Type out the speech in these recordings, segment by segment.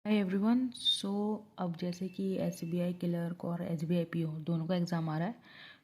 Hi everyone. अब जैसे कि SBI क्लर्क और SBI PO दोनों का एग्ज़ाम आ रहा है,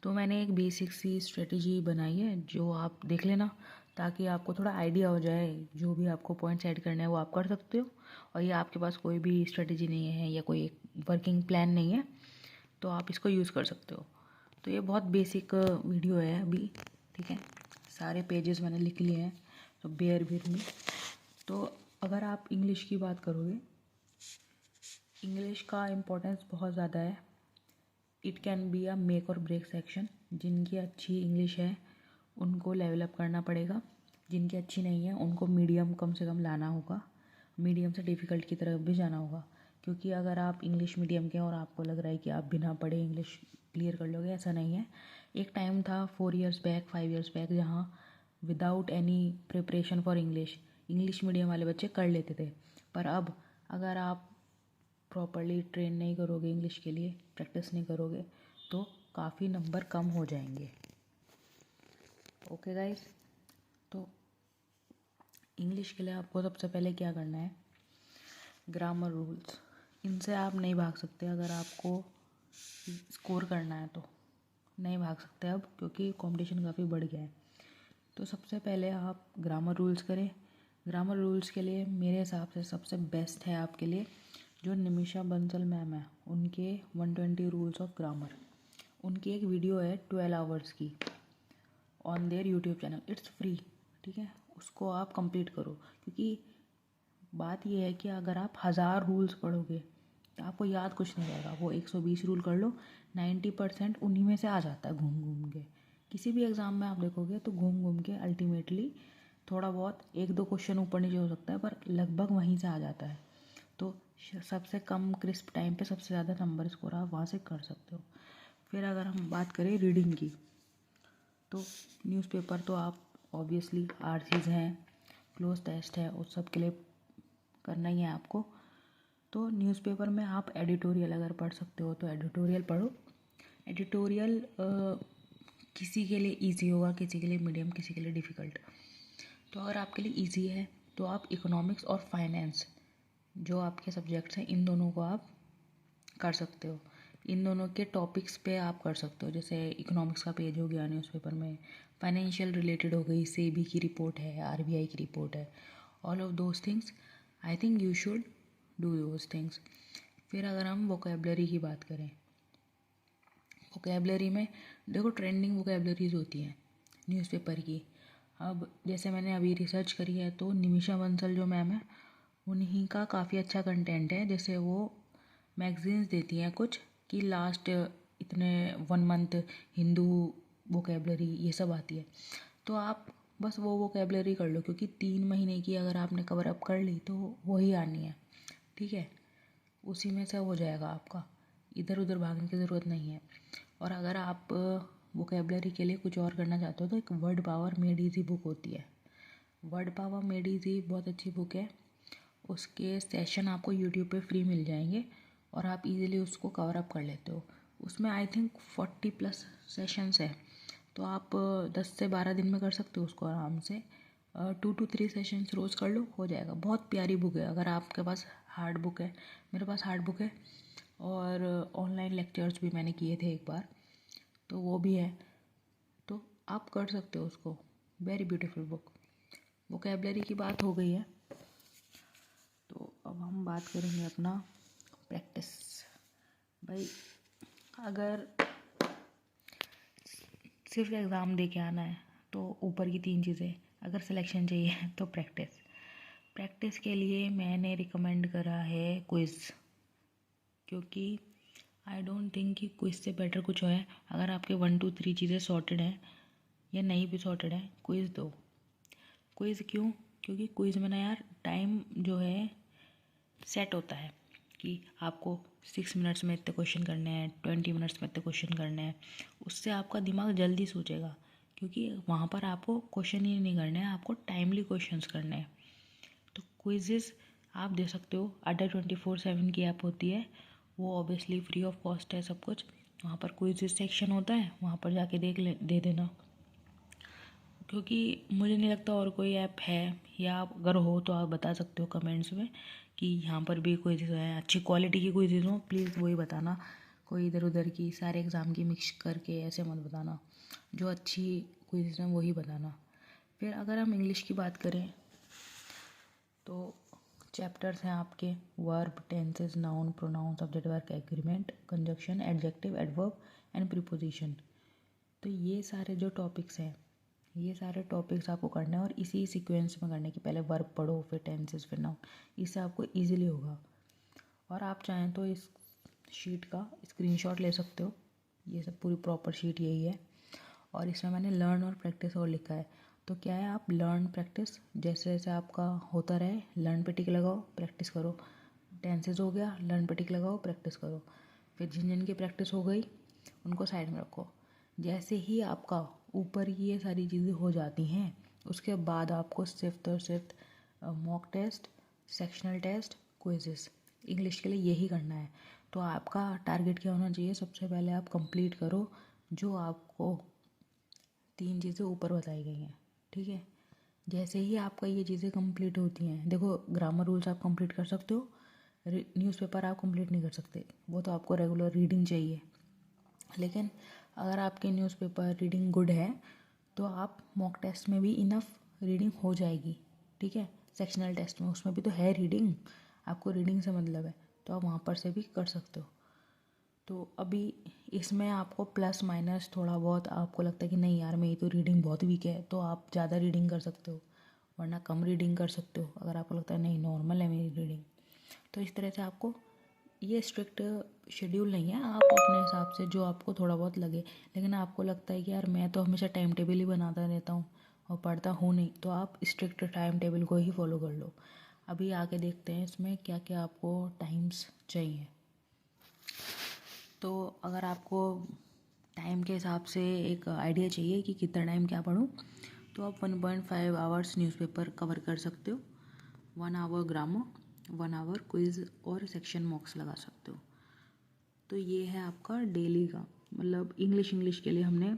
तो मैंने एक बेसिक सी स्ट्रेटजी बनाई है जो आप देख लेना, ताकि आपको थोड़ा आइडिया हो जाए। जो भी आपको पॉइंट्स ऐड करने हैं वो आप कर सकते हो। और ये आपके पास कोई भी स्ट्रेटजी नहीं है या कोई एक वर्किंग प्लान नहीं है, तो आप इसको यूज़ कर सकते हो। तो ये बहुत बेसिक वीडियो है अभी, ठीक है। सारे पेजेस मैंने लिख लिए हैं, तो बेयर विद मी। तो अगर आप इंग्लिश की बात करोगे, इंग्लिश का इम्पोर्टेंस बहुत ज़्यादा है। It can be a make और ब्रेक सेक्शन। जिनकी अच्छी इंग्लिश है उनको लेवल अप करना पड़ेगा, जिनकी अच्छी नहीं है उनको मीडियम कम से कम लाना होगा, मीडियम से डिफ़िकल्ट की तरफ भी जाना होगा। क्योंकि अगर आप इंग्लिश मीडियम के और आपको लग रहा है कि आप बिना पढ़े इंग्लिश क्लियर कर लोगे, ऐसा नहीं है। एक टाइम था 4 इयर्स बैक 5 इयर्स बैक जहाँ without any preparation for English medium वाले बच्चे कर लेते थे। पर अब अगर आप प्रॉपरली ट्रेन नहीं करोगे, इंग्लिश के लिए प्रैक्टिस नहीं करोगे, तो काफ़ी नंबर कम हो जाएंगे। ओके गाइस, तो इंग्लिश के लिए आपको सबसे पहले क्या करना है, ग्रामर रूल्स, इनसे आप नहीं भाग सकते। अगर आपको स्कोर करना है तो नहीं भाग सकते अब, क्योंकि कंपटीशन काफ़ी बढ़ गया है। तो सबसे पहले आप ग्रामर रूल्स करें। ग्रामर रूल्स के लिए मेरे हिसाब से सबसे बेस्ट है आपके लिए जो निमिषा बंसल मैम है, उनके 120 रूल्स ऑफ ग्रामर। उनकी एक वीडियो है 12 आवर्स की on their YouTube channel, it's free, ठीक है। उसको आप कंप्लीट करो, क्योंकि बात यह है कि अगर आप 1000 रूल्स पढ़ोगे तो आपको याद कुछ नहीं रहेगा। वो 120 रूल कर लो, 90% उन्हीं में से आ जाता है घूम घूम के। किसी भी एग्ज़ाम में आप देखोगे तो घूम घूम के अल्टीमेटली थोड़ा बहुत 1-2 क्वेश्चन ऊपर नीचे हो सकता है, पर लगभग वहीं से आ जाता है। तो सबसे कम क्रिस्प टाइम पे सबसे ज़्यादा नंबर स्कोर आप वहाँ से कर सकते हो। फिर अगर हम बात करें रीडिंग की, तो न्यूज़पेपर तो आप ऑब्वियसली RCs हैं, क्लोज टेस्ट है, उस सब के लिए करना ही है आपको। तो न्यूज़पेपर में आप एडिटोरियल अगर पढ़ सकते हो तो एडिटोरियल पढ़ो। एडिटोरियल किसी के लिए इजी होगा, किसी के लिए मीडियम, किसी के लिए डिफ़िकल्ट। तो अगर आपके लिए इजी है तो आप इकोनॉमिक्स और फाइनेंस जो आपके सब्जेक्ट्स हैं, इन दोनों को आप कर सकते हो। इन दोनों के टॉपिक्स पे आप कर सकते हो। जैसे इकोनॉमिक्स का पेज हो गया न्यूज़पेपर में, फाइनेंशियल रिलेटेड हो गई, सेबी की रिपोर्ट है, RBI की रिपोर्ट है, all of those things I think you should do those things. फिर अगर हम वोकेबलरी की बात करें, वोकेबलरी में देखो ट्रेंडिंग वोकेबलरीज होती हैं न्यूज़पेपर की। अब जैसे मैंने अभी रिसर्च करी है तो निमिषा बंसल जो मैम है, उन्हीं का काफ़ी अच्छा कंटेंट है। जैसे वो मैगजीन्स देती हैं कुछ कि लास्ट इतने 1 मंथ हिंदू वोकेबलरी ये सब आती है। तो आप बस वो वोकेबलरी कर लो, क्योंकि 3 महीने की अगर आपने कवर अप कर ली तो वही आनी है, ठीक है। उसी में से हो जाएगा आपका, इधर उधर भागने की ज़रूरत नहीं है। और अगर आप वोकेबलरी के लिए कुछ और करना चाहते हो तो एक word power made easy book होती है। वर्ड पावर मेड ईजी बहुत अच्छी बुक है। उसके सेशन आपको यूट्यूब पे फ्री मिल जाएंगे और आप इजीली उसको कवर अप कर लेते हो। उसमें आई थिंक 40+ सेशंस है, तो आप 10 से 12 दिन में कर सकते हो उसको आराम से। 2 to 3 सेशंस रोज़ कर लो, हो जाएगा। बहुत प्यारी बुक है। अगर आपके पास हार्ड बुक है, मेरे पास हार्ड बुक है, और ऑनलाइन लेक्चर्स भी मैंने किए थे एक बार, तो वो भी है। तो आप कर सकते हो उसको। Very beautiful book. वोकेबलरी की बात हो गई है, तो अब हम बात करेंगे अपना प्रैक्टिस। भाई अगर सिर्फ एग्ज़ाम दे के आना है तो ऊपर की 3 चीज़ें, अगर सिलेक्शन चाहिए तो प्रैक्टिस। प्रैक्टिस के लिए मैंने रिकमेंड करा है क्विज़, क्योंकि आई डोंट थिंक कि क्विज़ से बेटर कुछ है। अगर आपके 1 2 3 चीज़ें सॉर्टेड हैं या नहीं भी सॉर्टेड हैं, क्विज़ दो। क्विज़ क्यों? क्योंकि क्विज़ में ना यार टाइम जो है सेट होता है कि आपको 6 मिनट्स में इतने क्वेश्चन करने हैं, 20 मिनट्स में इतने क्वेश्चन करने हैं। उससे आपका दिमाग जल्दी सोचेगा, क्योंकि वहाँ पर आपको क्वेश्चन ही नहीं करने हैं, आपको टाइमली क्वेश्चंस करने हैं। तो क्विज़ेस आप दे सकते हो। अड्डा 24/7 की ऐप होती है, वो ऑब्वियसली फ्री ऑफ कॉस्ट है सब कुछ। वहाँ पर क्विज़ेस सेक्शन होता है, वहाँ पर जाके दे देना। क्योंकि मुझे नहीं लगता और कोई ऐप है, या आप अगर हो तो आप बता सकते हो कमेंट्स में कि यहाँ पर भी कोई चीज़ है अच्छी क्वालिटी की कोई चीज़ हो, प्लीज़ वही बताना। कोई इधर उधर की सारे एग्ज़ाम की मिक्स करके ऐसे मत बताना। जो अच्छी कोई चीज़ है वही बताना। फिर अगर हम इंग्लिश की बात करें तो चैप्टर्स हैं आपके verb, tenses, noun, pronoun, subject verb, agreement, conjunction, adjective, adverb and preposition. तो ये सारे जो टॉपिक्स हैं, ये सारे टॉपिक्स आपको करने हैं और इसी सीक्वेंस में करने की। पहले वर्ब पढ़ो, फिर टेंसेस, फिर नाउन। इससे आपको ईजिली होगा। और आप चाहें तो इस शीट का स्क्रीनशॉट ले सकते हो। ये सब पूरी प्रॉपर शीट यही है। और इसमें मैंने लर्न और प्रैक्टिस और लिखा है। तो क्या है, आप लर्न प्रैक्टिस जैसे जैसे आपका होता रहे, लर्न पे टिक लगाओ, प्रैक्टिस करो। टेंसेस हो गया, लर्न पे टिक लगाओ, प्रैक्टिस करो। फिर जिन जिन की प्रैक्टिस हो गई उनको साइड में रखो। जैसे ही आपका ऊपर ये सारी चीज़ें हो जाती हैं, उसके बाद आपको सिर्फ और सिर्फ mock test, sectional test, quizzes, English के लिए यही करना है। तो आपका टारगेट क्या होना चाहिए, सबसे पहले आप कंप्लीट करो जो आपको 3 चीज़ें ऊपर बताई गई हैं, ठीक है। जैसे ही आपका ये चीज़ें कंप्लीट होती हैं, देखो ग्रामर रूल्स आप कंप्लीट कर सकते हो, न्यूज़पेपर आप कंप्लीट नहीं कर सकते, वो तो आपको रेगुलर रीडिंग चाहिए। लेकिन अगर आपके न्यूज़पेपर रीडिंग गुड है तो आप मॉक टेस्ट में भी इनफ रीडिंग हो जाएगी, ठीक है। सेक्शनल टेस्ट में उसमें भी तो है रीडिंग, आपको रीडिंग से मतलब है, तो आप वहाँ पर से भी कर सकते हो। तो अभी इसमें आपको प्लस माइनस थोड़ा बहुत आपको लगता है कि नहीं यार मेरी तो रीडिंग बहुत वीक है, तो आप ज़्यादा रीडिंग कर सकते हो, वरना कम रीडिंग कर सकते हो। अगर आपको लगता है नहीं नॉर्मल है मेरी रीडिंग, तो इस तरह से आपको ये स्ट्रिक्ट शेड्यूल नहीं है, आप अपने हिसाब से जो आपको थोड़ा बहुत लगे। लेकिन आपको लगता है कि यार मैं तो हमेशा टाइम टेबल ही बनाता रहता हूँ और पढ़ता हूँ नहीं, तो आप स्ट्रिक्ट टाइम टेबल को ही फॉलो कर लो। अभी आके देखते हैं इसमें क्या क्या आपको टाइम्स चाहिए। तो अगर आपको टाइम के हिसाब से एक आइडिया चाहिए कि कितना टाइम क्या पढूं, तो आप 1.5 आवर्स न्यूज़पेपर कवर कर सकते हो, 1 आवर ग्रामर, 1 आवर क्विज़ और सेक्शन मॉक्स लगा सकते हो। तो ये है आपका डेली का, मतलब इंग्लिश के लिए हमने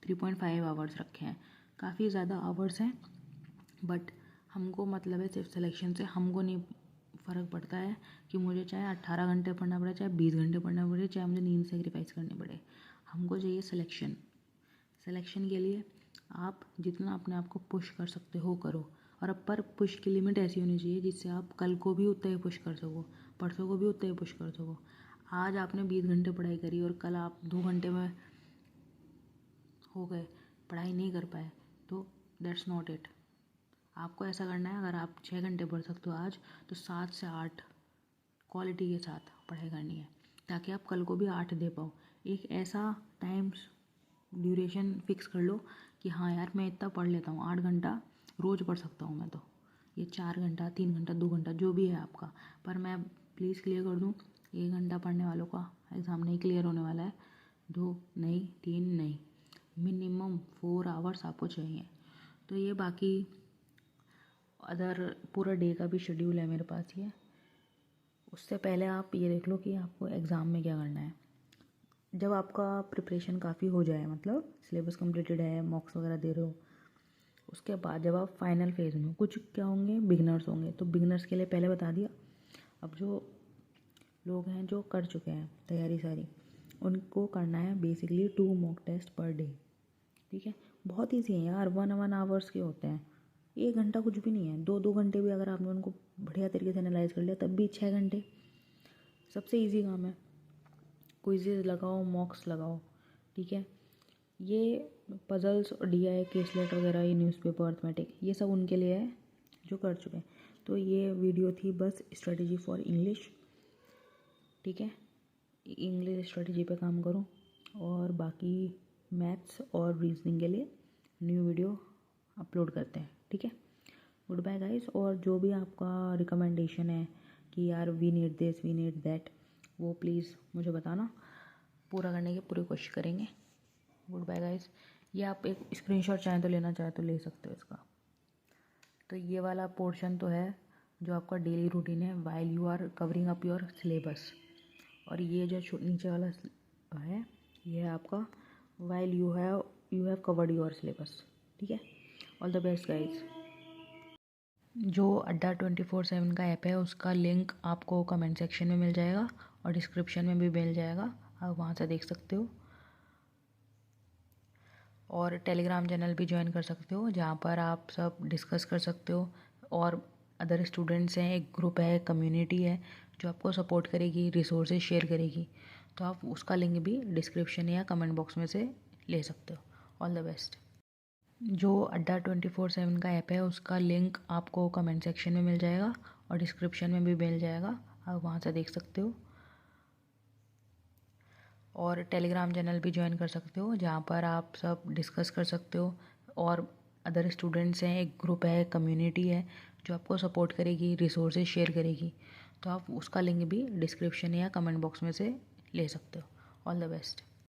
3.5 आवर्स रखे हैं। काफ़ी ज़्यादा आवर्स हैं, बट हमको मतलब है सिर्फ सिलेक्शन से हमको नहीं फ़र्क पड़ता है कि मुझे चाहे 18 घंटे पढ़ना पड़े, चाहे 20 घंटे पढ़ना पड़े, चाहे मुझे नींद सेक्रीफाइस करनी पड़े। हमको चाहिए सिलेक्शन। सिलेक्शन के लिए आप जितना अपने आप को पुश कर सकते हो करो। और अब पर पुश की लिमिट ऐसी होनी चाहिए जिससे आप कल को भी उतना ही पुश कर सको, परसों को भी उतना ही पुश कर सको। आज आपने 20 घंटे पढ़ाई करी और कल आप 2 घंटे में हो गए, पढ़ाई नहीं कर पाए, तो दैट्स नॉट इट। आपको ऐसा करना है, अगर आप 6 घंटे पढ़ सकते हो आज, तो 7 से 8 क्वालिटी के साथ पढ़ाई करनी है, ताकि आप कल को भी 8 दे पाओ। एक ऐसा टाइम ड्यूरेशन फिक्स कर लो कि हाँ यार मैं इतना पढ़ लेता हूँ, 8 घंटा रोज़ पढ़ सकता हूँ मैं, तो ये 4 घंटा, 3 घंटा, 2 घंटा जो भी है आपका। पर मैं प्लीज़ क्लियर कर दूँ, 1 घंटा पढ़ने वालों का एग्ज़ाम नहीं क्लियर होने वाला है, 2 नहीं, 3 नहीं, मिनिमम 4 आवर्स आपको चाहिए। तो ये बाकी अदर पूरा डे का भी शेड्यूल है मेरे पास ये। उससे पहले आप ये देख लो कि आपको एग्ज़ाम में क्या करना है। जब आपका प्रिपरेशन काफ़ी हो जाए, मतलब सिलेबस कंप्लीटेड है, मॉक्स वगैरह दे रहे हो, उसके बाद जब आप फाइनल फेज़ में, कुछ क्या होंगे बिगनर्स होंगे, तो बिगनर्स के लिए पहले बता दिया। अब जो लोग हैं जो कर चुके हैं तैयारी सारी, उनको करना है basically 2 mock test per day, ठीक है। बहुत ईजी है यार, 1 आवर्स के होते हैं, 1 घंटा कुछ भी नहीं है। 2 घंटे भी अगर आपने उनको बढ़िया तरीके से एनालाइज कर लिया तब भी 6 घंटे, सबसे ईजी काम है। क्विज़ेस लगाओ, मॉक्स लगाओ, ठीक है। ये पजल्स और DI केसलेट वगैरह, ये न्यूज़पेपर, अर्थमेटिक, ये सब उनके लिए है जो कर चुके हैं। तो ये वीडियो थी बस स्ट्रेटजी फॉर इंग्लिश, ठीक है। इंग्लिश स्ट्रेटजी पे काम करो, और बाकी मैथ्स और रीजनिंग के लिए न्यू वीडियो अपलोड करते हैं, ठीक है। Good bye guys. और जो भी आपका रिकमेंडेशन है कि यार we need this, we need that, वो प्लीज़ मुझे बताना, पूरा करने की पूरी कोशिश करेंगे। Good bye guys. ये आप एक स्क्रीनशॉट चाहें तो लेना चाहे तो ले सकते हो इसका। तो ये वाला पोर्शन तो है जो आपका डेली रूटीन है while you are covering up your syllabus. और ये जो नीचे वाला है, ये है आपका while you have covered your syllabus, ठीक है। All the best guys. जो अड्डा 24/7 का ऐप है उसका लिंक आपको कमेंट सेक्शन में मिल जाएगा और डिस्क्रिप्शन में भी मिल जाएगा, आप वहाँ से देख सकते हो। और टेलीग्राम चैनल भी ज्वाइन कर सकते हो जहाँ पर आप सब डिस्कस कर सकते हो और अदर स्टूडेंट्स हैं, एक ग्रुप है, कम्युनिटी है जो आपको सपोर्ट करेगी, रिसोर्सेज शेयर करेगी। तो आप उसका लिंक भी डिस्क्रिप्शन या कमेंट बॉक्स में से ले सकते हो। All the best. जो अड्डा 24/7 का ऐप है उसका लिंक आपको कमेंट सेक्शन में मिल जाएगा और डिस्क्रिप्शन में भी मिल जाएगा, आप वहाँ से देख सकते हो। और टेलीग्राम चैनल भी ज्वाइन कर सकते हो जहाँ पर आप सब डिस्कस कर सकते हो और अदर स्टूडेंट्स हैं, एक ग्रुप है, कम्युनिटी है जो आपको सपोर्ट करेगी, रिसोर्सेज शेयर करेगी। तो आप उसका लिंक भी डिस्क्रिप्शन या कमेंट बॉक्स में से ले सकते हो। All the best.